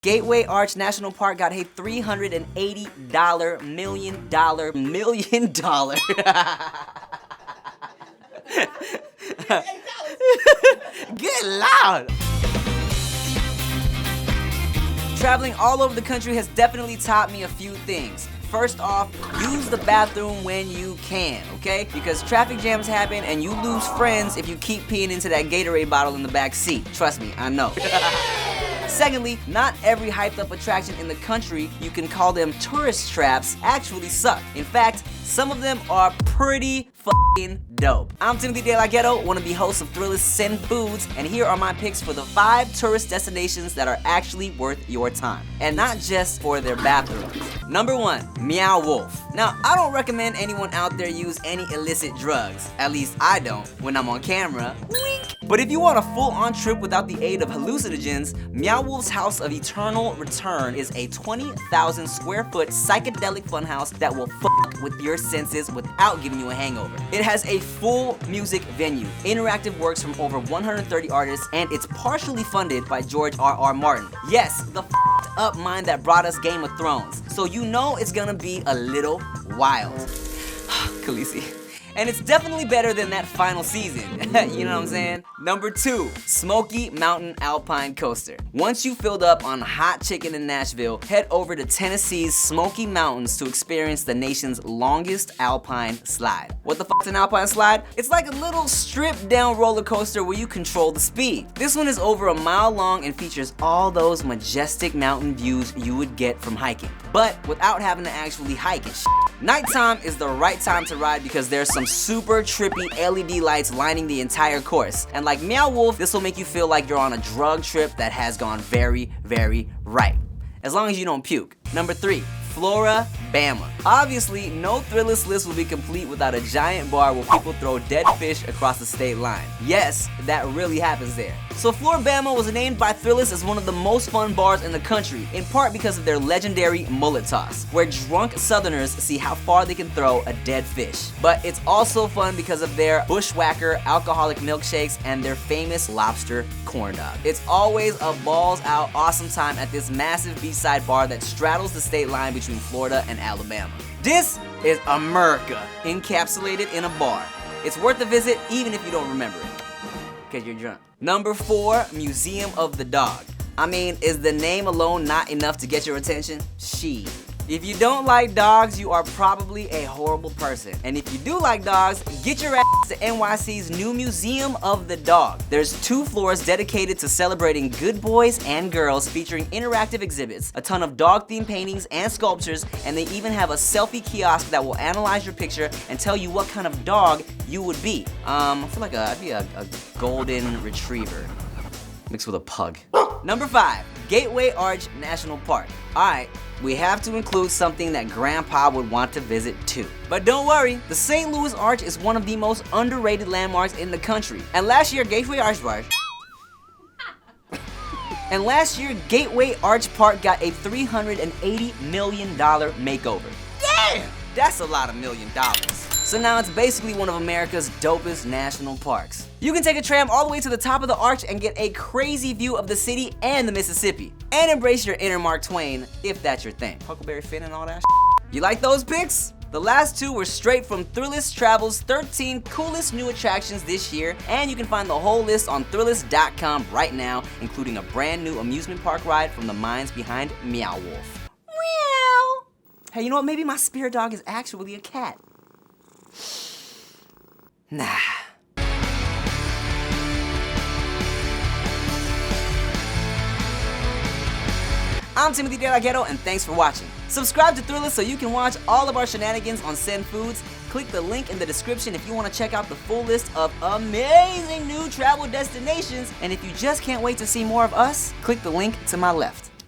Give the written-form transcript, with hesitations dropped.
Gateway Arch National Park got a $380 million. Get loud! Traveling all over the country has definitely taught me a few things. First off, use the bathroom when you can, okay? Because traffic jams happen and you lose friends if you keep peeing into that Gatorade bottle in the back seat. Trust me, I know. Secondly, not every hyped up attraction in the country, you can call them tourist traps, actually suck. In fact, some of them are pretty f***ing dope. I'm Timothy DeLaGhetto, one of the hosts of Thrillist Send Foods, and here are my picks for the 5 tourist destinations that are actually worth your time. And not just for their bathrooms. Number 1, Meow Wolf. Now, I don't recommend anyone out there use any illicit drugs. At least I don't when I'm on camera. Wink! But if you want a full-on trip without the aid of hallucinogens, Meow Wolf's House of Eternal Return is a 20,000 square foot psychedelic funhouse that will fuck with your senses without giving you a hangover. It has a full music venue, interactive works from over 130 artists, and it's partially funded by George R.R. Martin. Yes, the f***ed up mind that brought us Game of Thrones. So you know it's gonna be a little wild. Khaleesi. And it's definitely better than that final season, you know what I'm saying? Number 2, Smoky Mountain Alpine Coaster. Once you filled up on hot chicken in Nashville, head over to Tennessee's Smoky Mountains to experience the nation's longest alpine slide. What the fuck's an alpine slide? It's like a little stripped down roller coaster where you control the speed. This one is over a mile long and features all those majestic mountain views you would get from hiking, but without having to actually hike and shit. Nighttime is the right time to ride because there's some super trippy LED lights lining the entire course. And like Meow Wolf, this will make you feel like you're on a drug trip that has gone very, very right. As long as you don't puke. Number 3, Flora Bama. Obviously, no Thrillist list will be complete without a giant bar where people throw dead fish across the state line. Yes, that really happens there. So Flora Bama was named by Thrillist as one of the most fun bars in the country, in part because of their legendary mullet toss, where drunk southerners see how far they can throw a dead fish. But it's also fun because of their bushwhacker alcoholic milkshakes and their famous lobster corn dog. It's always a balls out awesome time at this massive beachside bar that straddles the state line between Florida and Alabama. This is America encapsulated in a bar. It's worth a visit even if you don't remember it, because you're drunk. Number 4, Museum of the Dog. I mean, is the name alone not enough to get your attention? She. If you don't like dogs, you are probably a horrible person. And if you do like dogs, get your ass to NYC's new Museum of the Dog. There's 2 floors dedicated to celebrating good boys and girls, featuring interactive exhibits, a ton of dog-themed paintings and sculptures, and they even have a selfie kiosk that will analyze your picture and tell you what kind of dog you would be. I feel like I'd be a golden retriever mixed with a pug. Number 5, Gateway Arch National Park. Alright, we have to include something that Grandpa would want to visit too. But don't worry, the St. Louis Arch is one of the most underrated landmarks in the country. And last year, Gateway Arch Park got a $380 million makeover. Damn! That's a lot of $1 million. So now it's basically one of America's dopest national parks. You can take a tram all the way to the top of the arch and get a crazy view of the city and the Mississippi. And embrace your inner Mark Twain, if that's your thing. Huckleberry Finn and all that shit. You like those picks? The last 2 were straight from Thrillist Travel's 13 coolest new attractions this year, and you can find the whole list on Thrillist.com right now, including a brand new amusement park ride from the minds behind Meow Wolf. Meow! Hey, you know what? Maybe my spirit dog is actually a cat. Nah. I'm Timothy DeLaGhetto, and thanks for watching. Subscribe to Thrillist so you can watch all of our shenanigans on Send Foods. Click the link in the description if you want to check out the full list of amazing new travel destinations. And if you just can't wait to see more of us, click the link to my left.